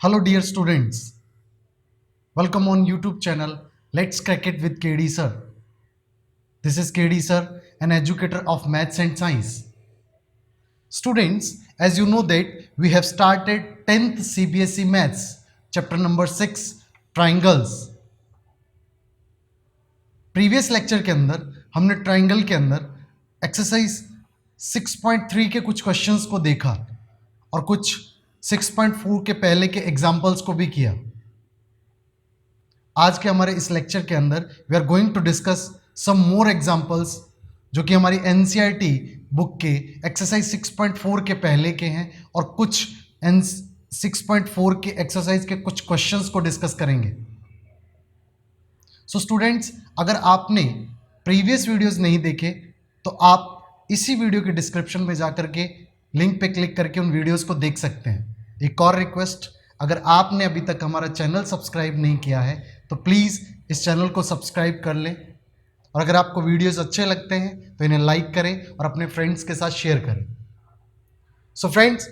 Hello dear students, welcome on YouTube channel Let's Crack It with KD Sir. This is KD Sir, an educator of maths and science. Students, as you know that we have started 10th CBSE maths, chapter number 6 triangles. Previous lecture के अंदर हमने triangle के अंदर exercise 6.3 के कुछ questions को देखा और कुछ 6.4 के पहले के एग्जाम्पल्स को भी किया. आज के हमारे इस लेक्चर के अंदर we are going to discuss some more examples जो कि हमारी एनसीईआरटी बुक के एक्सरसाइज 6.4 के पहले के हैं और कुछ 6.4 के एक्सरसाइज के कुछ क्वेश्चंस को डिस्कस करेंगे. सो स्टूडेंट्स, अगर आपने प्रीवियस वीडियोस नहीं देखे तो आप इसी वीडियो के डिस्क्रिप्शन में जाकर के लिंक पे क्लिक करके उन वीडियोस को देख सकते हैं. एक और रिक्वेस्ट, अगर आपने अभी तक हमारा चैनल सब्सक्राइब नहीं किया है तो प्लीज़ इस चैनल को सब्सक्राइब कर लें और अगर आपको वीडियोस अच्छे लगते हैं तो इन्हें लाइक करें और अपने फ्रेंड्स के साथ शेयर करें. सो फ्रेंड्स,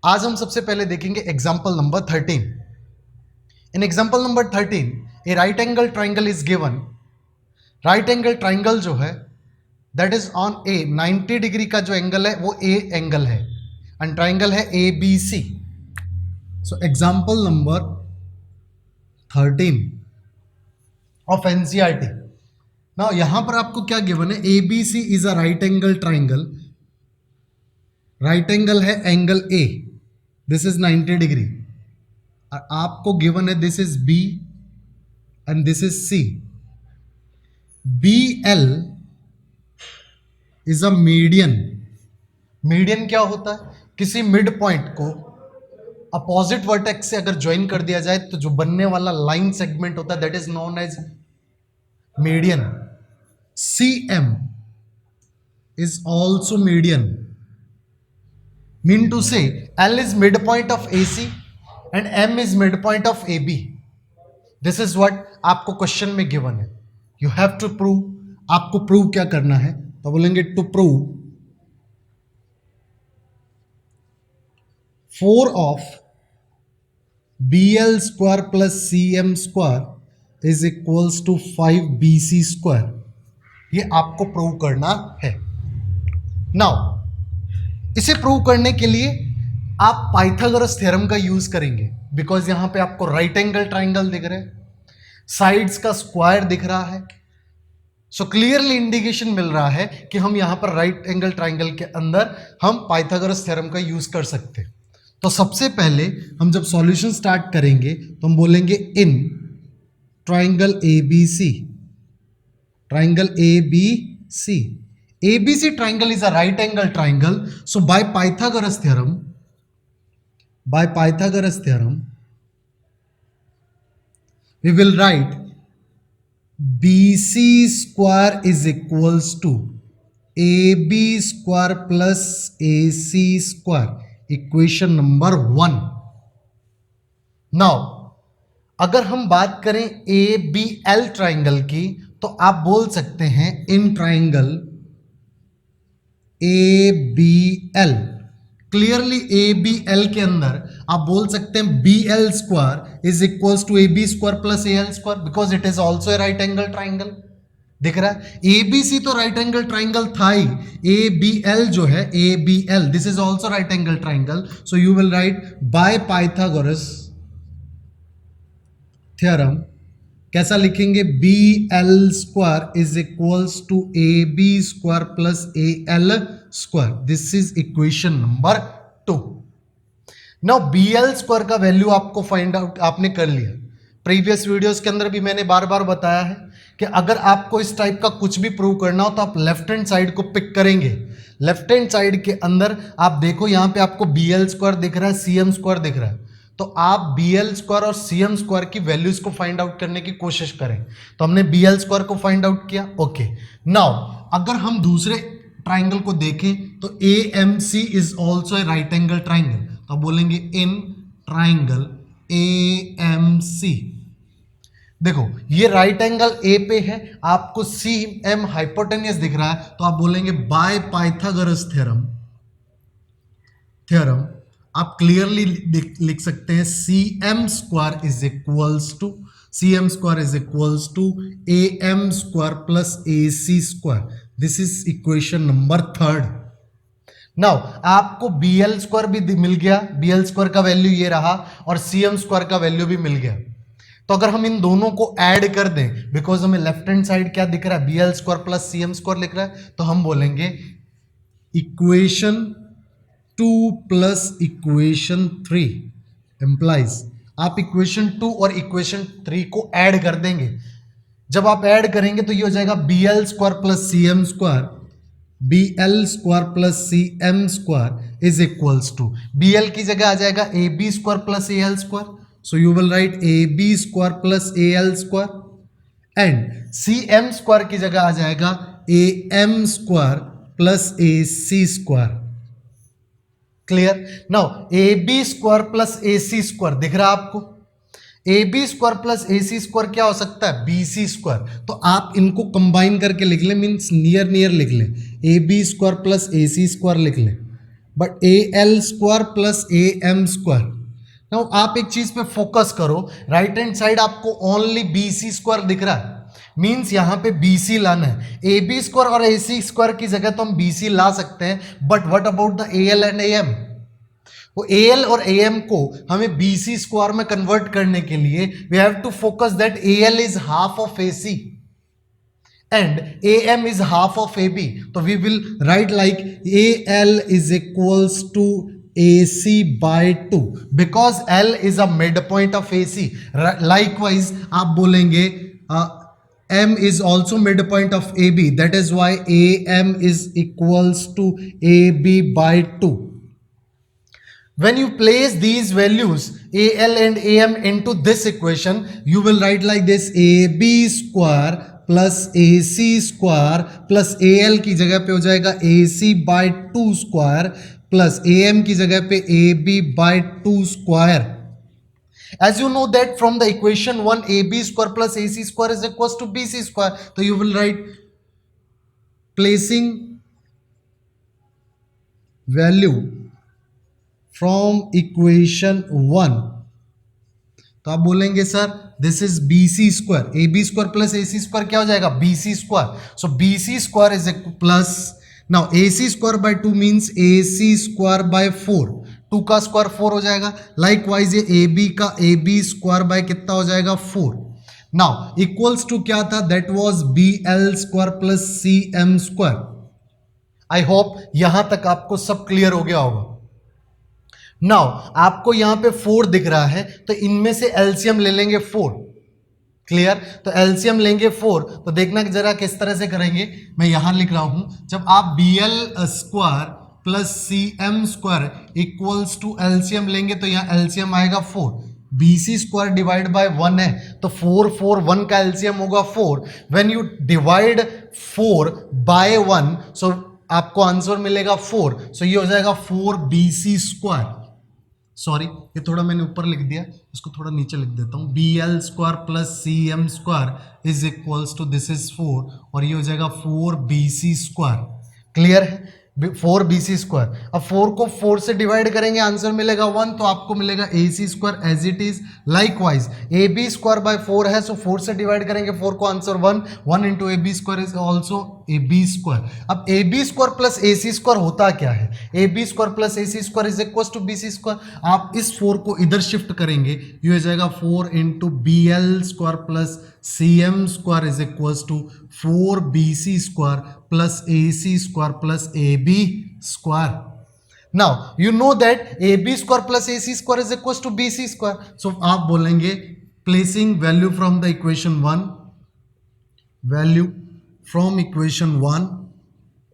आज हम सबसे पहले देखेंगे example number 13. In example number 13 a right angle triangle is given. Right angle triangle जो है that is on a 90 degree का जो एंगल है वो ए एंगल है एंड ट्राइंगल है A B C. So example number 13 of NCERT. Now यहां पर आपको क्या गिवन है? A B C is a right angle triangle. Right angle है angle A, this is 90 degree. और आपको गिवन है this is B and this is C. B L is a median. Median क्या होता है? किसी मिड पॉइंट को opposite vertex से अगर ज्वाइन कर दिया जाए तो जो बनने वाला लाइन सेगमेंट होता है that is known as median. C M is also median. Mean to say L is mid point of A C and M is mid point of A B. This is what आपको question में given है. You have to prove. आपको prove क्या करना है? तो बोलेंगे to prove 4 of B L square plus C M square is equals to 5 B C square. ये आपको प्रूव करना है. नाउ इसे प्रूव करने के लिए आप पाइथागोरस थ्योरम का यूज करेंगे बिकॉज यहां पे आपको राइट एंगल ट्राइंगल दिख रहे हैं, साइड्स का स्क्वायर दिख रहा है. सो क्लियरली इंडिकेशन मिल रहा है कि हम यहां पर राइट एंगल ट्राइंगल के अंदर हम पाइथागोरस थ्योरम का यूज कर सकते हैं. तो सबसे पहले हम जब सॉल्यूशन स्टार्ट करेंगे तो हम बोलेंगे in triangle A B C. Triangle A B C. A B C triangle is a right angle triangle. So by Pythagoras theorem, by Pythagoras theorem we will write BC square is equals to AB square plus AC square. Equation number 1. Now अगर हम बात करें ABL triangle की तो आप बोल सकते हैं in triangle ABL. Clearly A B L के अंदर आप बोल सकते हैं B L square is equals to A B square plus A L square because it is also a right angle triangle. दिख रहा है? ए बी सी तो राइट एंगल ट्राइंगल था ही. ए बी एल जो है A B L this is also right angle triangle. So you will write by Pythagoras theorem. कैसा लिखेंगे? B L square is equals to A B square plus A L square. This is equation number 2. Now B L square का value आपको find out आपने कर लिया. Previous videos के अंदर भी मैंने बार बार बताया है कि अगर आपको इस टाइप का कुछ भी प्रूव करना हो तो आप लेफ्ट हैंड साइड को पिक करेंगे. लेफ्ट हैंड साइड के अंदर आप देखो यहां पे आपको बी एल स्क्वायर दिख रहा है, सी एम स्क्वायर दिख रहा है. तो आप बी एल स्क्वायर और सी एम स्क्वायर की वैल्यूज को फाइंड आउट करने की कोशिश करें. तो हमने बी एल स्क्वायर को फाइंड आउट किया. ओके, नाउ अगर हम दूसरे ट्राइंगल को देखें तो A M C is also a right angle triangle. तो बोलेंगे इन ट्राइंगल ए एम सी. देखो ये राइट एंगल ए पे है, आपको सी एम हाइपोटेनियस दिख रहा है तो आप बोलेंगे बाय पाइथागोरस थ्योरम आप क्लियरली लिख सकते हैं cm square is equals to am square plus ac square. This is equation number 3. Now आपको bl स्क्वायर भी मिल गया, bl स्क्वायर का वैल्यू ये रहा और cm स्क्वायर का वैल्यू भी मिल गया. तो अगर हम इन दोनों को ऐड कर दें, बिकॉज हमें लेफ्ट हैंड साइड क्या दिख रहा है, bl square plus cm square लिख रहा है, तो हम बोलेंगे इक्वेशन 2 प्लस इक्वेशन 3 एम्प्लाइज. आप इक्वेशन 2 और इक्वेशन 3 को ऐड कर देंगे. जब आप ऐड करेंगे तो ये हो जाएगा bl square plus cm square, bl square plus cm square is equals to, bl की जगह आ जाएगा ab square plus al square. So you will write ab square plus al square and cm square की जगह आ जाएगा am square plus ac square. Clear. Now A B square plus A C square दिख रहा है आपको. A B square plus A C square क्या हो सकता है, बी सी स्क्वायर. तो आप इनको कंबाइन करके लिख लें, मीन्स नियर नियर लिख लें, A B square plus A C square लिख लें. But A L square plus A M square. Now आप एक चीज पे फोकस करो, राइट हैंड साइड आपको ओनली बी सी स्क्वायर दिख रहा है, मीन्स यहां पे BC लाना है. ए बी स्क्वायर और ए सी स्क्वायर की जगह तो हम BC ला सकते हैं, but what about the AL and AM. वो AL और AM को हमें BC स्क्वायर में कन्वर्ट करने के लिए we have to focus that AL is half of AC and AM is half of AB. तो we will write like AL is equals to AC by 2 because L is a midpoint of AC. Likewise आप बोलेंगे M is also midpoint of AB. That is why AM is equals to AB by 2. When you place these values AL and AM into this equation, you will write like this: AB square plus AC square plus AL की जगह पे हो जाएगा AC by 2 square plus AM की जगह पे AB by 2 square. As you know that from the equation 1 AB square plus AC square is equals to BC square. So you will write placing value from equation 1. तो आप बोलेंगे sir this is BC square, AB square plus AC square क्या हो जाएगा, BC square. So BC square is plus, now AC square by 2 means AC square by 4. 2 का square 4 हो जाएगा. Likewise ये AB का AB स्क्वायर बाय कितना हो जाएगा, 4. नाउ इक्वल्स टू क्या था, that was BL square plus CM square. I hope यहां तक आपको सब क्लियर हो गया होगा. नाउ आपको यहां पे 4 दिख रहा है, तो इनमें से एलसीएम ले लेंगे 4. क्लियर. तो एलसीएम लेंगे 4. तो देखना जरा किस तरह से करेंगे, मैं यहां लिख रहा हूं. जब आप BL square plus CM square equals to LCM लेंगे तो यहां एलसीएम आएगा 4. BC स्क्वायर डिवाइड बाय 1 है, तो 4 4 1 का एलसीएम होगा 4. व्हेन यू डिवाइड 4 बाय 1, सो आपको आंसर मिलेगा 4. सो ये हो जाएगा 4BC स्क्वायर. सॉरी, ये थोड़ा मैंने ऊपर लिख दिया, इसको थोड़ा नीचे लिख देता हूँ. BL square plus CM square is equals to this is 4 और ये हो जाएगा 4BC स्क्वायर. क्लियर है, 4BC स्क्वायर. अब 4 को 4 से डिवाइड करेंगे, आंसर मिलेगा 1, तो आपको मिलेगा AC square as it is. Likewise AB square by 4 है, सो 4 से डिवाइड करेंगे 4 को, answer 1. 1 into AB square is also AB square. अब AB square plus AC square होता क्या है, AB square plus AC square is equal to BC square. आप इस 4 को इधर शिफ्ट करेंगे, ये हो जाएगा 4 into BL square plus CM square is equal to 4BC square plus AC square plus AB square. Now you know that AB square plus AC square is equal to BC square. So आप बोलेंगे placing value from the equation 1, value from equation 1.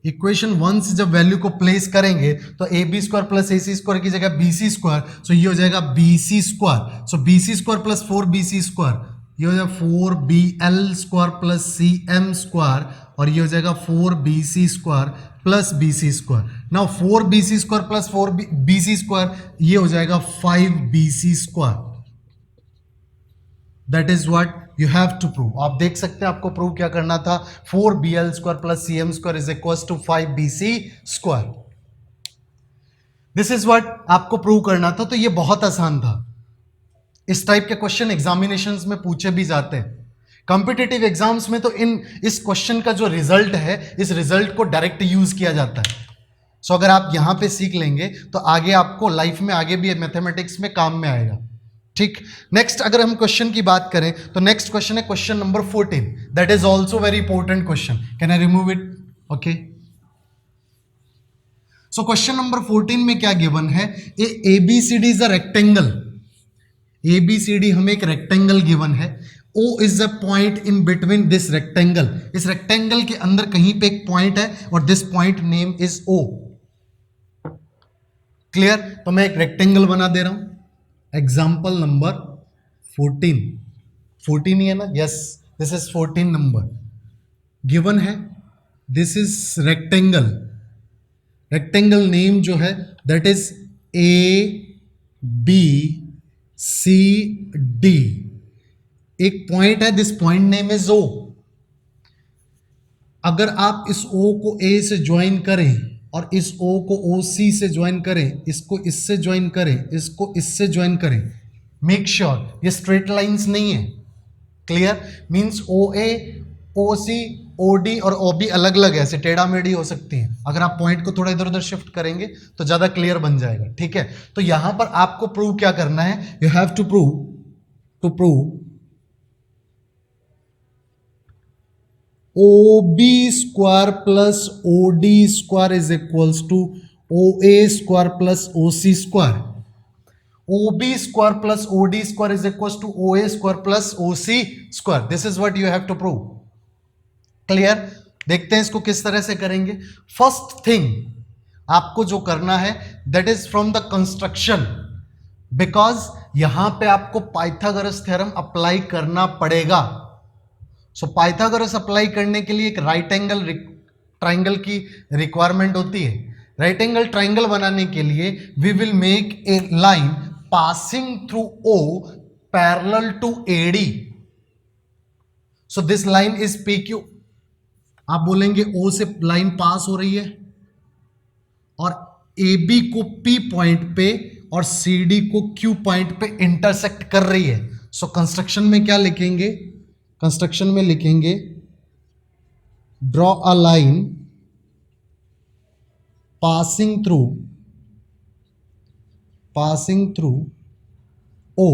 Equation 1 से जब value को place करेंगे तो AB square plus AC square की जगह BC square, so ये हो जाएगा BC square. So BC square plus 4BC square, ये हो जाएगा 4BL square plus CM square और ये हो जाएगा 4BC square plus BC square. Now 4BC square plus 4BC square ये हो जाएगा 5BC square. That is what you have to prove. आप देख सकते हैं आपको प्रूव क्या करना था. 4BL square plus CM square is equal to 5BC square. This is what आपको प्रूव करना था। तो ये बहुत आसान था। इस टाइप के क्वेश्चन एग्जामिनेशंस में पूछे भी जाते हैं। कॉम्पिटिटिव एग्जाम्स में तो इस क्वेश्चन का जो रिजल्ट है, इस रिजल्ट को डायरेक्ट यूज किया जाता है। सो अगर आप यहां पे सीख लेंगे तो आगे आपको लाइफ में आगे भी मैथमेटिक्स में काम में आएगा। ठीक, नेक्स्ट अगर हम क्वेश्चन की बात करें तो नेक्स्ट क्वेश्चन है question number 14। That is also very important question. Can I remove it? Okay, so question number 14 में क्या गिवन है? A B C D is a rectangle. A B C D हमें एक रेक्टेंगल गिवन है। O is a point in between this rectangle. इस rectangle के अंदर कहीं पे एक पॉइंट है और this point name is O। Clear? तो मैं एक रेक्टेंगल बना दे रहा हूं। Example number 14। 14 ही है ना? Yes, this is 14 number given है। This is rectangle. Rectangle name जो है that is A B C D। एक पॉइंट है, this point name is O। अगर आप इस O को A से ज्वाइन करें और इस O को OC से ज्वाइन करें, इसको इससे ज्वाइन करें, इसको इससे ज्वाइन करें, मेक श्योर ये स्ट्रेट लाइंस नहीं है। Clear? Means OA, OC, OD और OB अलग अलग है, ऐसे टेढ़ा मेढ़ी हो सकती हैं। अगर आप पॉइंट को थोड़ा इधर उधर शिफ्ट करेंगे तो ज्यादा क्लियर बन जाएगा। ठीक है, तो यहां पर आपको प्रूव क्या करना है? You have to prove OB square plus OD square is equals to OA square plus OC square. OB square plus OD square is equals to OA square plus OC square. This is what you have to prove. Clear? देखते हैं इसको किस तरह से करेंगे। First thing आपको जो करना है that is from the construction, because यहां पे आपको पाइथागोरस थ्योरम अप्लाई करना पड़ेगा। सो पाइथागोरस अप्लाई करने के लिए एक राइट एंगल ट्राइंगल की रिक्वायरमेंट होती है। राइट एंगल ट्राइंगल बनाने के लिए we will make a line passing through O parallel to AD। So this line is PQ। आप बोलेंगे O से लाइन पास हो रही है और AB को P पॉइंट पे और CD को Q पॉइंट पे इंटरसेक्ट कर रही है। सो कंस्ट्रक्शन में क्या लिखेंगे? कंस्ट्रक्शन में लिखेंगे draw a line passing through O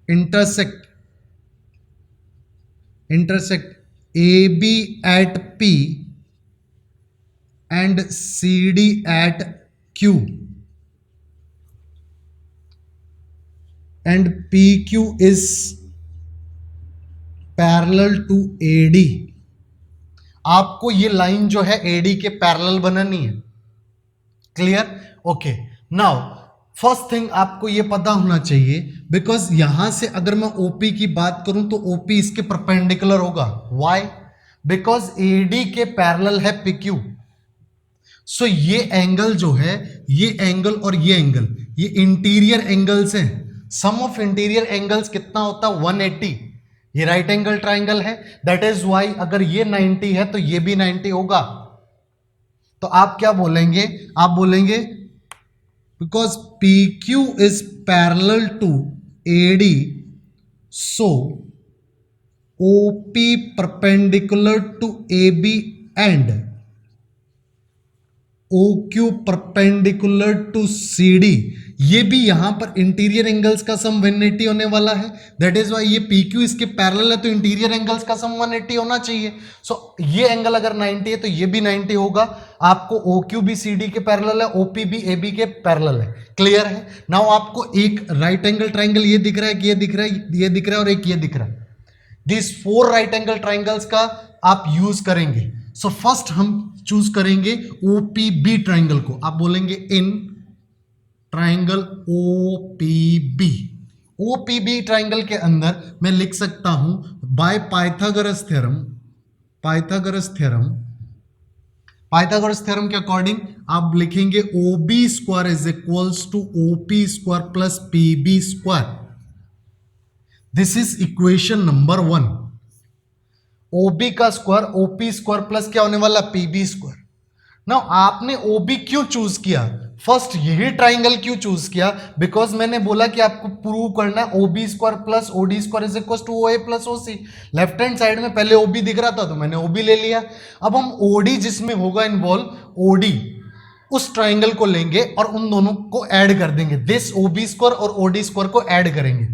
intersect AB at P and CD at Q and PQ is parallel to AD। आपको ये लाइन जो है AD के पैरेलल बनानी है। Clear? Okay, now first thing आपको ये पता होना चाहिए, बिकॉज यहां से अगर मैं OP की बात करूं तो OP इसके परपेंडिकुलर होगा। व्हाई? बिकॉज AD के पैरेलल है PQ। सो ये एंगल जो है, ये एंगल और ये एंगल, ये इंटीरियर एंगल्स हैं। सम ऑफ इंटीरियर एंगल्स कितना होता है? 180। ये राइट एंगल ट्राइंगल है, दैट इज वाई अगर ये 90 है तो ये भी 90 होगा। तो आप क्या बोलेंगे? आप बोलेंगे because PQ is parallel to AD, so OP perpendicular to AB and OQ perpendicular to CD। ये भी यहां पर इंटीरियर एंगल्स का सम 180 होने वाला है। दैट इज वाई ये PQ इसके पैरेलल है तो इंटीरियर एंगल्स का सम 180 होना चाहिए। सो ये एंगल अगर 90 है तो ये भी 90 होगा। आपको OQ भी CD के पैरेलल है, OP भी AB के पैरेलल है। क्लियर है? नाउ आपको एक राइट एंगल ट्राइंगल ये दिख रहा है कि ये दिख रहा है, ये दिख रहा है और एक ये दिख रहा है। दिस 4 राइट एंगल ट्राइंगल्स का आप यूज करेंगे। सो फर्स्ट हम चूज करेंगे OPB ट्राइंगल को। आप बोलेंगे in triangle OPB। OPB triangle के अंदर मैं लिख सकता हूं बाय पाइथागोरस थ्योरम के अकॉर्डिंग आप लिखेंगे OB square is equals to OP square plus PB square. This is equation number 1। OB का स्क्वायर OP स्क्वायर प्लस क्या होने वाला? PB square. ना आपने ओबी क्यों चूज किया, फर्स्ट यही ट्राइंगल क्यों चूज किया, बिकॉज मैंने बोला कि आपको प्रूव करना है O B square plus O D square is equal to O A plus O C. Left hand side में पहले ओबी दिख रहा था तो मैंने ओबी ले लिया। अब हम ओडी जिसमें होगा इन्वॉल्व ओडी उस ट्राइंगल को लेंगे और उन दोनों को ऐड कर देंगे, दिस ओबी स्क्वायर और ओडी स्क्वायर को ऐड करेंगे।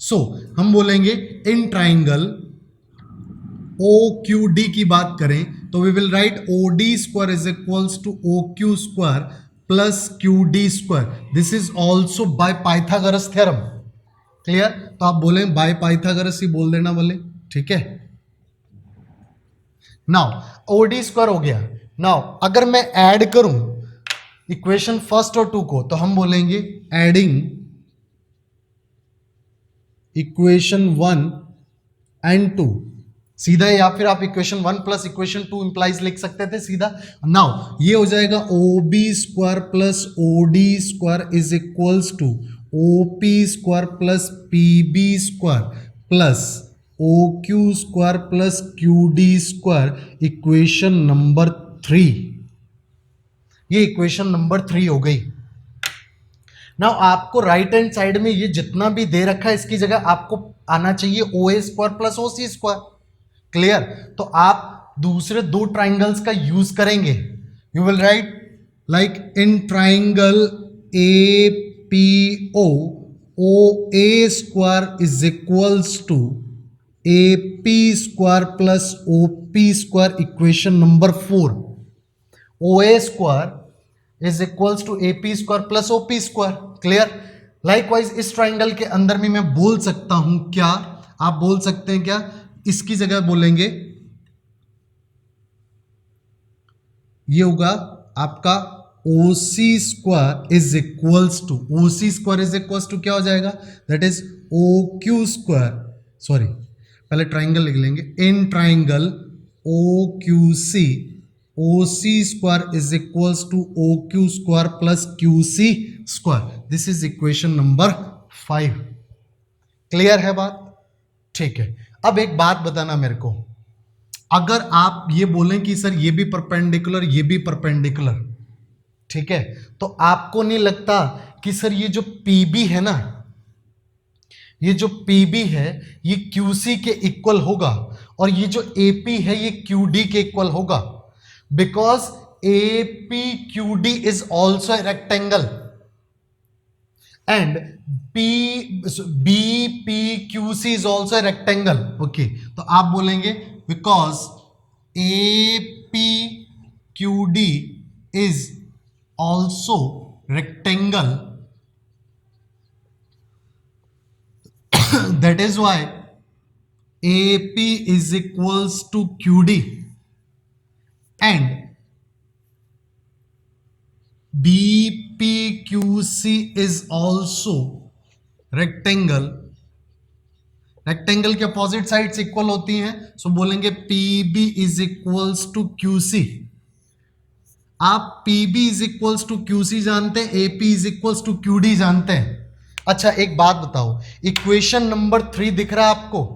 सो हम बोलेंगे in triangle O Q D की बात करें तो we will write O D square is equals to O Q square plus Q D square, this is also by Pythagoras theorem. Clear, तो आप बोले बाय पाइथागोरस ही बोल देना बोले, ठीक है। नाउ ओ डी स्क्वायर हो गया। नाउ अगर मैं ऐड करूं इक्वेशन फर्स्ट और टू को तो हम बोलेंगे एडिंग इक्वेशन 1 एंड 2, सीधा, या फिर आप इक्वेशन 1 प्लस इक्वेशन 2 इंप्लाइज लिख सकते थे सीधा। नाउ ये हो जाएगा O B square plus O D square is equals to O P square plus P B square plus O Q square plus Q D square, equation number 3। ये equation number 3 हो गई। नाउ आपको right hand side में ये जितना भी दे रखा है इसकी जगह आपको आना चाहिए O A square plus O C square. Clear, तो आप दूसरे दो ट्राइंगल्स का यूज करेंगे। You will write like in triangle A P O A square is equals to A P square plus O P square, equation number 4। O A square is equals to A P square plus O P square. Clear, likewise इस triangle के अंदर भी मैं बोल सकता हूं क्या, आप बोल सकते हैं क्या, इसकी जगह बोलेंगे ये होगा आपका O C square is equals to, O C square is equals to क्या हो जाएगा, that is O Q square, sorry पहले ट्राइंगल लिख लेंगे, in triangle O Q C O C square is equals to O Q square plus Q C square, this is equation number 5। Clear है बात, ठीक है। अब एक बात बताना मेरे को, अगर आप ये बोलें कि सर ये भी परपेंडिकुलर ये भी परपेंडिकुलर, ठीक है, तो आपको नहीं लगता कि सर ये जो पीबी है ना, ये जो पीबी है ये क्यूसी के इक्वल होगा और ये जो एपी है ये क्यूडी के इक्वल होगा, because AP QD is also a rectangle and BPQC is also a rectangle. Okay, तो आप बोलेंगे because APQD is also rectangle, that is why AP is equals to QD and BPQC is also rectangle. Rectangle के opposite sides equal होती हैं, so बोलेंगे PB is equals to QC। आप PB is equals to QC जानते हैं, AP is equals to QD जानते हैं। अच्छा एक बात बताओ, इक्वेशन नंबर 3 दिख रहा है आपको,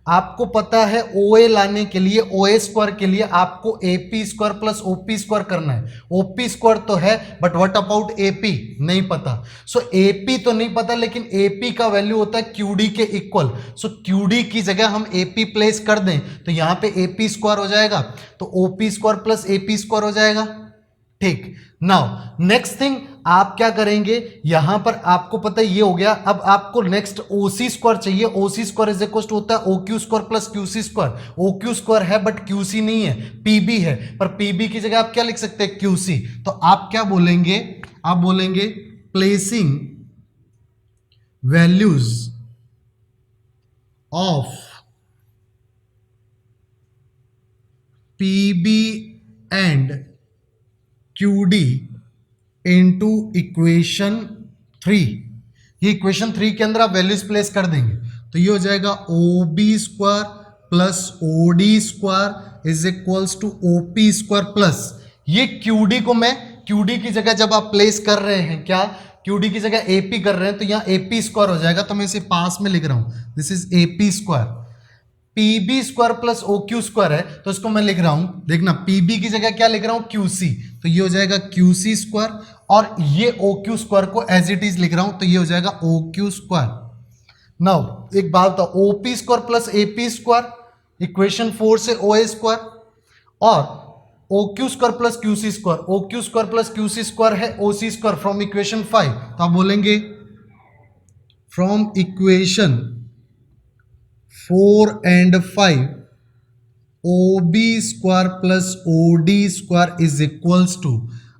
आपको पता है OA लाने के लिए, OA स्क्वायर के लिए आपको AP square plus OP square करना है। OP स्क्वायर तो है बट व्हाट अबाउट AP, नहीं पता। सो AP तो नहीं पता, लेकिन AP का वैल्यू होता है QD के इक्वल। सो QD की जगह हम AP प्लेस कर दें तो यहां पे AP स्क्वायर हो जाएगा, तो OP square plus AP square हो जाएगा। ठीक, नाउ नेक्स्ट थिंग आप क्या करेंगे, यहां पर आपको पता है ये हो गया। अब आपको नेक्स्ट ओसी स्क्वायर चाहिए, ओसी स्क्वायर इज इक्वल टू होता है OQ square plus QC square. OQ square है बट QC नहीं है, PB है, पर PB की जगह आप क्या लिख सकते हैं, QC। तो आप क्या बोलेंगे, आप बोलेंगे placing values of PB and QD into equation 3। ये इक्वेशन 3 के अंदर आप वैल्यूज प्लेस कर देंगे तो ये हो जाएगा OB square plus OD square is equals to OP square plus, ये QD को मैं QD की जगह जब आप प्लेस कर रहे हैं, क्या QD की जगह AP कर रहे हैं तो यहाँ AP स्क्वायर हो जाएगा, तो मैं इसे पास में लिख रहा हूं, this is AP square P B square plus O Q square है, तो इसको मैं लिख रहा हूं, देखना पी बी की जगह क्या लिख रहा हूं, क्यू सी, तो ये हो जाएगा क्यू सी स्क्वायर, और ये ओ क्यू स्क्वायर को एज इट इज लिख रहा हूं, तो ये हो जाएगा ओ क्यू स्क्वायर। नाउ एक बात बताओ, OP square plus AP square equation 4 से ओ ए स्क्वायर, और O Q square plus Q C square, O Q square plus Q C square है O C square from equation 5, तो आप बोलेंगे from equation 4 and 5 O B square plus O D square is equals to,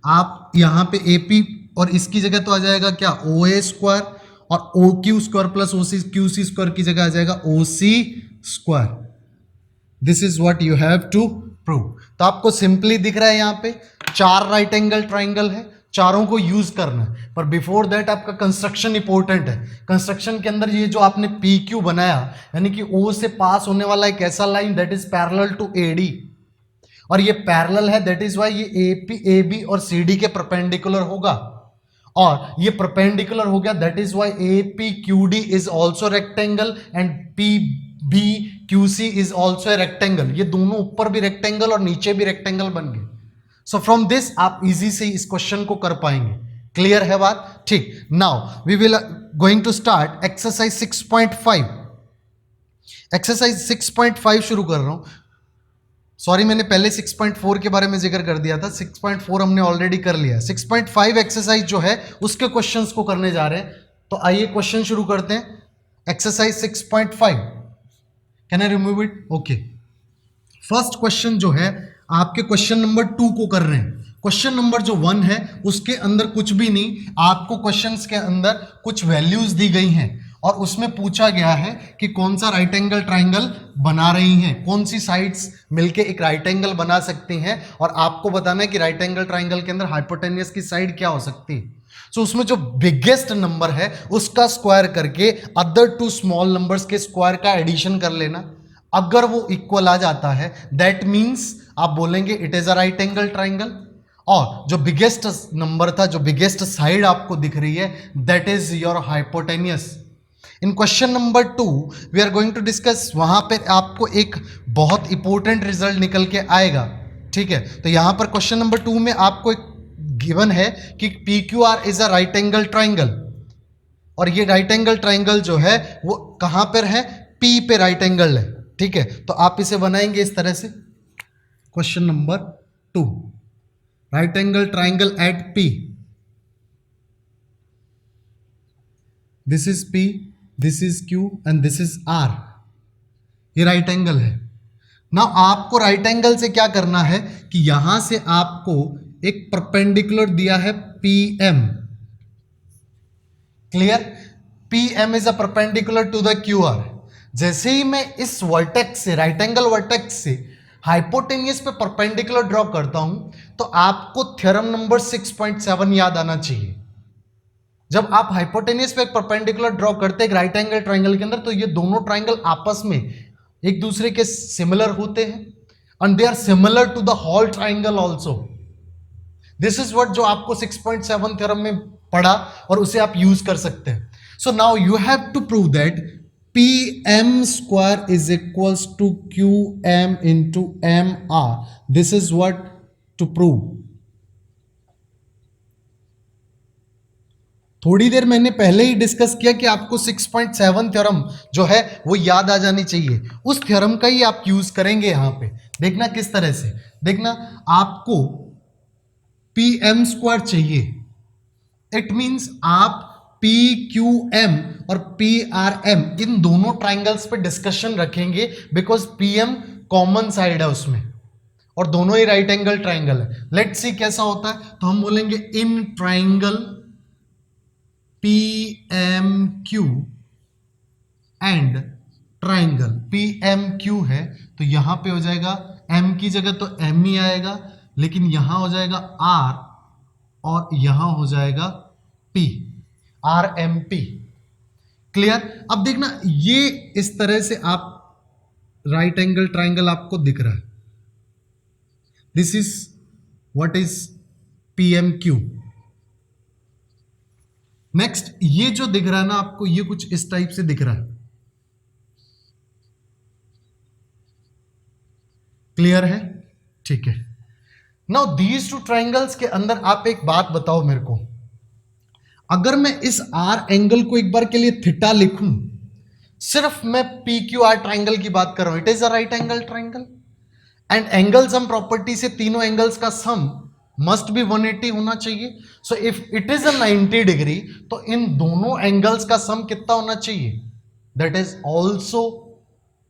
आप यहां पे AP और इसकी जगह तो आ जाएगा क्या, ओ ए स्क्वायर, और O Q square plus O C Q C square की जगह आ जाएगा O C square. This is what you have to prove. तो आपको सिंपली दिख रहा है यहां पे 4 राइट एंगल ट्राइंगल है, चारों को यूज करना है, पर बिफोर दैट आपका कंस्ट्रक्शन इंपॉर्टेंट है। कंस्ट्रक्शन के अंदर ये जो आपने पी क्यू बनाया, यानी कि ओ से पास होने वाला एक ऐसा line that is parallel to AD, और ये पैरेलल है, दैट इज व्हाई ये एपी ए बी और सी डी के परपेंडिकुलर होगा, और ये परपेंडिकुलर हो गया, that is why A P Q D is also rectangle and P B Q C is also a rectangle. ये दोनों ऊपर भी रेक्टेंगल और नीचे भी रेक्टेंगल बन गए। सो फ्रॉम दिस आप इजी से इस क्वेश्चन को कर पाएंगे। क्लियर है बात? ठीक। Now we will going to start exercise 6.5। Exercise 6.5 शुरू कर रहा हूं। सॉरी, मैंने पहले 6.4 के बारे में जिक्र कर दिया था, 6.4 हमने ऑलरेडी कर लिया। 6.5 एक्सरसाइज जो है उसके क्वेश्चंस को करने जा रहे हैं। तो आइए क्वेश्चन शुरू करते हैं। Exercise 6.5, can I remove it? Okay. First question जो है आपके क्वेश्चन नंबर 2 को कर रहे हैं। क्वेश्चन नंबर जो 1 है उसके अंदर कुछ भी नहीं, आपको क्वेश्चंस के अंदर कुछ वैल्यूज दी गई हैं और उसमें पूछा गया है कि कौन सा राइट एंगल ट्राइंगल बना रही हैं, कौन सी साइड्स मिलके एक राइट एंगल बना सकती हैं, और आपको बताना है कि राइट एंगल ट्राइंगल के अंदर हाइपोटेनियस की साइड क्या हो सकती है। सो उसमें जो बिगेस्ट नंबर है उसका स्क्वायर करके अदर 2 स्मॉल नंबर्स के स्क्वायर का एडिशन कर लेना। अगर वो इक्वल आ जाता है दैट मीन्स आप बोलेंगे it is a right angle triangle, और जो बिगेस्ट नंबर था, जो बिगेस्ट साइड आपको दिख रही है, that is your hypotenuse. In question number 2 we are going to discuss, वहां पर आपको एक बहुत इंपॉर्टेंट रिजल्ट निकल के आएगा। ठीक है, तो यहां पर क्वेश्चन नंबर 2 में आपको एक गिवन है कि P Q are is a right angle triangle, और ये राइट एंगल ट्राइंगल जो है वो कहां पर है, पी पे राइट एंगल है। ठीक है, तो आप इसे बनाएंगे इस तरह से। Question number 2, right angle triangle at P, this is P, this is Q and this is R. ये राइट एंगल है ना। आपको राइट एंगल से क्या करना है कि यहां से आपको एक परपेंडिकुलर दिया है P M. Clear? P M is a perpendicular to the Q R. जैसे ही मैं इस वर्टेक्स से, राइट एंगल वर्टेक्स से हाइपोटेनियस पे परपेंडिकुलर ड्रॉ करता हूं, तो आपको थ्योरम नंबर 6.7 याद आना चाहिए। जब आप हाइपोटेनियस पे एक परपेंडिकुलर ड्रॉ करते हैं एक राइट एंगल ट्राइंगल के अंदर, तो ये दोनों ट्राइंगल आपस में एक दूसरे के सिमिलर होते हैं and they are similar to the whole triangle also. This is what जो आपको 6.7 थ्योरम में पढ़ा और उसे आप यूज कर सकते हैं। So now you have to prove that P M square is equals to Q M into M R. This is what to prove. थोड़ी देर मैंने पहले ही डिस्कस किया कि आपको 6.7 थ्योरम जो है वो याद आ जानी चाहिए। उस थ्योरम का ही आप यूज करेंगे यहां पे। देखना किस तरह से, देखना आपको पी एम स्क्वायर चाहिए, इट मींस आप पी क्यू एम और पी आर एम इन दोनों ट्राइंगल्स पे डिस्कशन रखेंगे, because P M common side है उसमें और दोनों ही राइट एंगल ट्राइंगल है। लेट्स सी कैसा होता है। तो हम बोलेंगे in triangle P M Q and triangle P M Q है, तो यहां पे हो जाएगा एम की जगह तो एम ही आएगा, लेकिन यहां हो जाएगा आर और यहां हो जाएगा P, R M P. Clear? अब देखना ये इस तरह से आप राइट एंगल ट्राइंगल आपको दिख रहा है। This is what is P M Q. Next ये जो दिख रहा है ना आपको, ये कुछ इस टाइप से दिख रहा है। क्लियर है? ठीक है। नाउ दीज टू ट्राइंगल्स के अंदर आप एक बात बताओ मेरे को, अगर मैं इस आर एंगल को एक बार के लिए थीटा लिखूं, सिर्फ मैं पी क्यू आर ट्राइंगल की बात कर रहा हूं, it is a right angle triangle and angle sum property से तीनों एंगल्स का सम मस्ट बी 180 होना चाहिए। So if it is a 90 degree तो इन दोनों एंगल्स का सम कितना होना चाहिए? That is also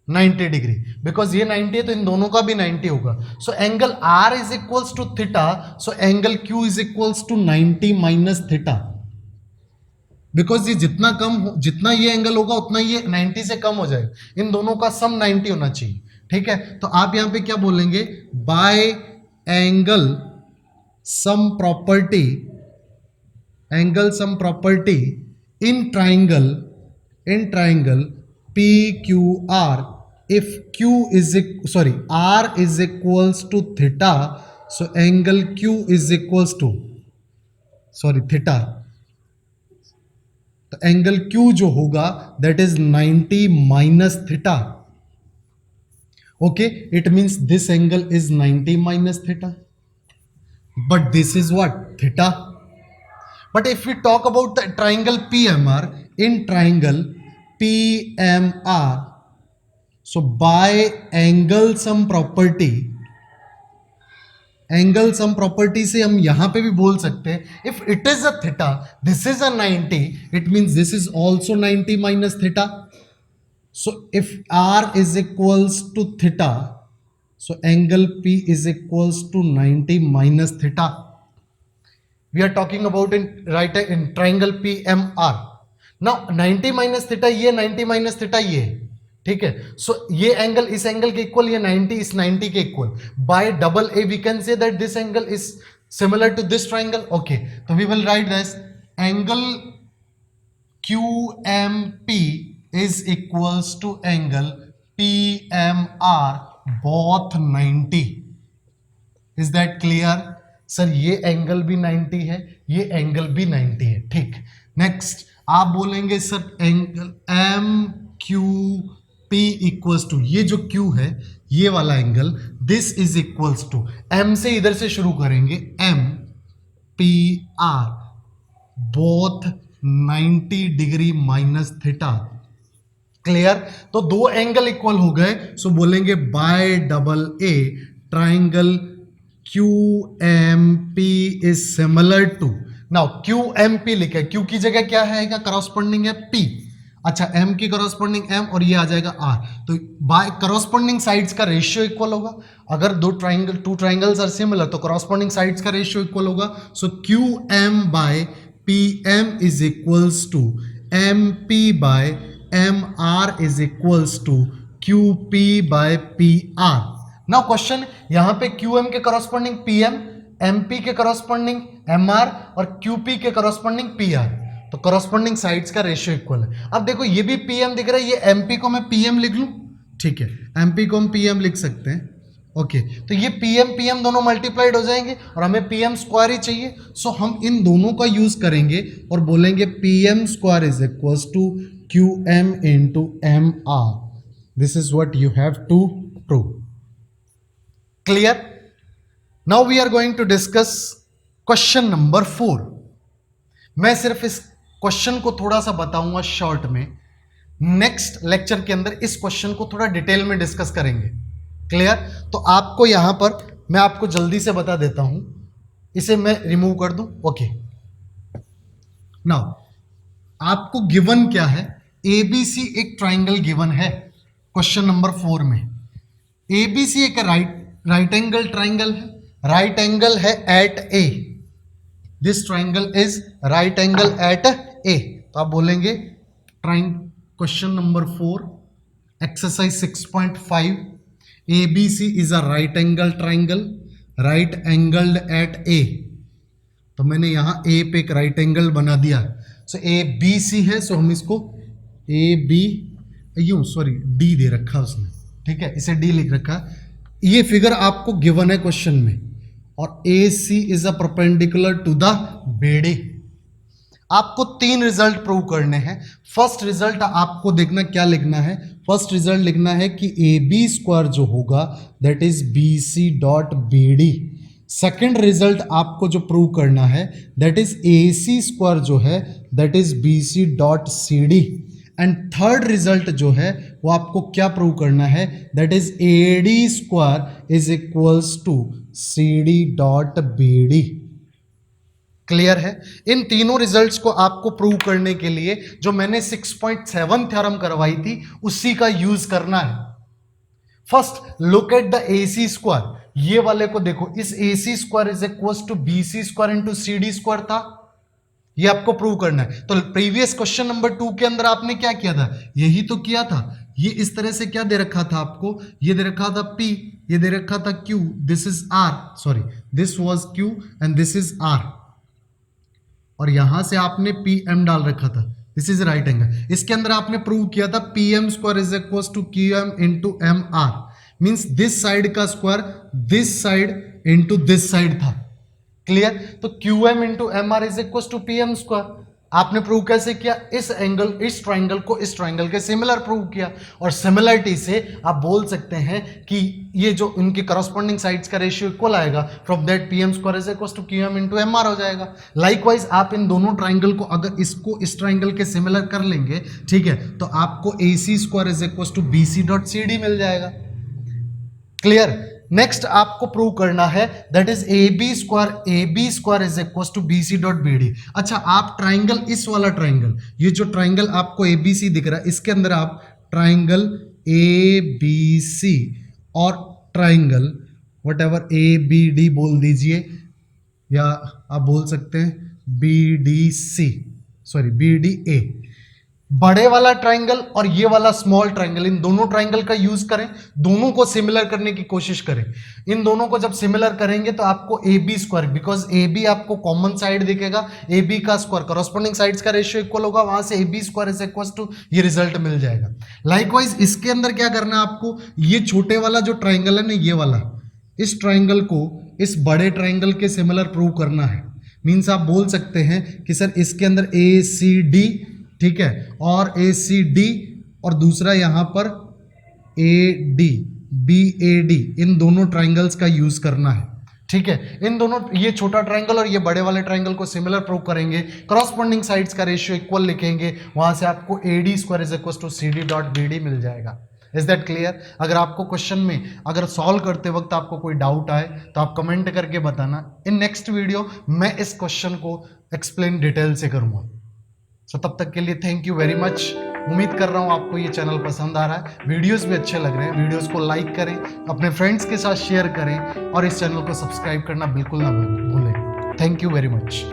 90 degree, because ये 90 है तो इन दोनों का भी 90 होगा। So angle R is equals to theta, so angle Q is equals to 90 minus theta, because ये जितना जितना ये एंगल होगा उतना ये 90 से कम हो जाएगा, इन दोनों का सम 90 होना चाहिए। ठीक है, तो आप यहां पे क्या बोलेंगे? By angle sum property, angle sum property in triangle P Q R, if Q is R is equals to theta, so angle Q is equals to theta, तो एंगल क्यू जो होगा that is 90 minus theta. Okay, it means this angle is 90 minus theta, but this is what? Theta. But if we talk about the triangle PMR, in triangle PMR, so by angle sum property से हम यहां पे भी बोल सकते हैं, if it is a theta, this is a 90, it means this is also 90 minus theta. So if R is equals to theta, so angle P is equals to 90 minus theta. We are talking about in triangle PMR। Now 90 minus theta ये, 90 minus theta ये, ठीक है। सो ये angle इस angle के equal, ये 90 इस 90 के equal, by double A we can say that this angle is similar to this triangle. Okay, तो we will write this angle QMP is equals to angle PMR both 90। Is that clear? Sir ये angle भी 90 है, ये angle भी 90 है, ठीक। नेक्स्ट आप बोलेंगे sir angle MQP equals to, ये जो Q है ये वाला angle, this is equals to, M से इधर से शुरू करेंगे, MPR both 90 degree minus theta. Clear? तो दो एंगल इक्वल हो गए, सो बोलेंगे by double A triangle QMP is similar to, now QMP लिखा है, Q की जगह क्या है, करॉस्पोंडिंग है P, अच्छा M की करॉस्पोंडिंग M और ये आ जाएगा R, तो बाय करॉस्पोंडिंग साइड्स का रेशियो इक्वल होगा। अगर टू ट्राइंगल्स आर सिमिलर तो करॉस्पोंडिंग साइड्स का रेशियो इक्वल होगा। So QM by PM is equals to MP by MR is equals to QP by PR। Now question, यहां पे QM के corresponding PM, MP के corresponding MR और QP के corresponding PR, तो corresponding sides का ratio equal है। अब देखो ये भी PM दिख रहा है, ये MP को मैं PM लिख लूं, ठीक है, MP को हम PM लिख सकते हैं। ओके, तो ये PM दोनों मल्टीप्लाइड हो जाएंगे और हमें PM स्क्वायर ही चाहिए, सो हम इन दोनों का यूज करेंगे और बोलेंगे PM square is equals to QM into MR। This is what you have to prove. Clear? Now we are going to discuss question number 4। मैं सिर्फ इस क्वेश्चन को थोड़ा सा बताऊंगा शॉर्ट में, नेक्स्ट लेक्चर के अंदर इस क्वेश्चन को थोड़ा डिटेल में डिस्कस करेंगे। क्लियर? तो आपको यहां पर मैं आपको जल्दी से बता देता हूं, इसे मैं रिमूव कर दूं। ओके, नाउ आपको गिवन क्या है, ABC एक ट्राइंगल गिवन है क्वेश्चन नंबर 4 में। ABC एक राइट एंगल ट्राइंगल है, राइट एंगल है at A, this triangle is right angle at A। तो आप बोलेंगे question number 4 exercise 6.5, ABC is a right angle triangle, right angled at A। तो मैंने यहां A पे एक राइट एंगल बना दिया, सो ABC है, सो हम इसको D दे रखा उसने, ठीक है, इसे D लिख रखा। ये फिगर आपको गिवन है क्वेश्चन में, और AC is a perpendicular to the BD। आपको 3 रिजल्ट प्रूव करने हैं। फर्स्ट रिजल्ट आपको देखना क्या लिखना है, फर्स्ट रिजल्ट लिखना है कि ए बी स्क्वायर जो होगा that is B C dot B D. Second result आपको जो प्रूव करना है that is A C square जो है that is B C dot C D. And third result जो है वो आपको क्या प्रूव करना है that is A D square is equals to C D dot B D. Clear है? इन तीनों रिजल्ट्स को आपको प्रूव करने के लिए जो मैंने 6.7 थ्योरम करवाई थी उसी का यूज करना है। First look at the A C square, ये वाले को देखो, इस A C square is equals to B C square into C D square था, ये आपको प्रूव करना है। तो प्रीवियस क्वेश्चन नंबर 2 के अंदर आपने क्या किया था, यही तो किया था। ये इस तरह से क्या दे रखा था आपको, ये दे रखा था P, ये दे रखा था Q, this is R, sorry this was Q and this is R, और यहां से आपने PM डाल रखा था, दिस इज राइट एंगल। इसके अंदर आपने प्रूव किया था PM square is equal to QM into MR, means this side का square this side into this side था। क्लियर? तो QM into MR is equal to PM square. आपने prove कैसे किया, इस एंगल, इस ट्राइंगल को इस ट्राइंगल के सिमिलर प्रूव किया, और सिमिलरिटी से आप बोल सकते हैं कि ये जो इनके करस्पॉन्डिंग साइड्स का रेशियो इक्वल आएगा, from that PM square is equal to QM into MR हो जाएगा। लाइकवाइज आप इन दोनों ट्राइंगल को अगर इसको इस ट्राइंगल के सिमिलर कर लेंगे, ठीक है, तो आपको AC square is equal to BC dot CD मिल जाएगा। क्लियर? नेक्स्ट आपको प्रूव करना है that is A B square is equal to B C dot B D. अच्छा, आप ट्राइंगल, इस वाला ट्राइंगल, ये जो ट्राइंगल आपको ए बी सी दिख रहा है, इसके अंदर आप ट्राइंगल ए बी सी और triangle whatever A B D बोल दीजिए, या आप बोल सकते हैं B D C, sorry B D A, बड़े वाला ट्राइंगल और ये वाला स्मॉल ट्राइंगल, इन दोनों ट्राइंगल का यूज करें, दोनों को सिमिलर करने की कोशिश करें। इन दोनों को जब सिमिलर करेंगे तो आपको A B square, because A B आपको कॉमन साइड दिखेगा, ए बी का स्क्वायर करस्पॉन्डिंग साइड्स का रेशियो इक्वल होगा, वहां से A B square is equal to ये रिजल्ट मिल जाएगा। लाइकवाइज इसके अंदर क्या करना है आपको, ये छोटे वाला जो ट्राइंगल है ना, ये वाला, इस ट्राइंगल को इस बड़े ट्राइंगल के सिमिलर प्रूव करना है। मीन्स आप बोल सकते हैं कि सर इसके अंदर ए सी डी, ठीक है, और ए सी डी, और दूसरा यहां पर A D, B A D, इन दोनों ट्राइंगल्स का यूज करना है। ठीक है, इन दोनों, ये छोटा ट्राइंगल और ये बड़े वाले ट्राइंगल को सिमिलर प्रूव करेंगे, करस्पॉन्डिंग साइड्स का रेशियो इक्वल लिखेंगे, वहां से आपको A D square is equal to C D dot B D मिल जाएगा। Is that clear? अगर आपको क्वेश्चन में अगर सॉल्व करते वक्त आपको कोई डाउट आए तो आप कमेंट करके बताना। इन नेक्स्ट वीडियो मैं इस क्वेश्चन को एक्सप्लेन डिटेल से करूंगा। सो तब तक के लिए थैंक यू वेरी मच। उम्मीद कर रहा हूँ आपको ये चैनल पसंद आ रहा है, वीडियोस भी अच्छे लग रहे हैं। वीडियोस को लाइक करें, अपने फ्रेंड्स के साथ शेयर करें, और इस चैनल को सब्सक्राइब करना बिल्कुल ना भूलें। Thank you very much.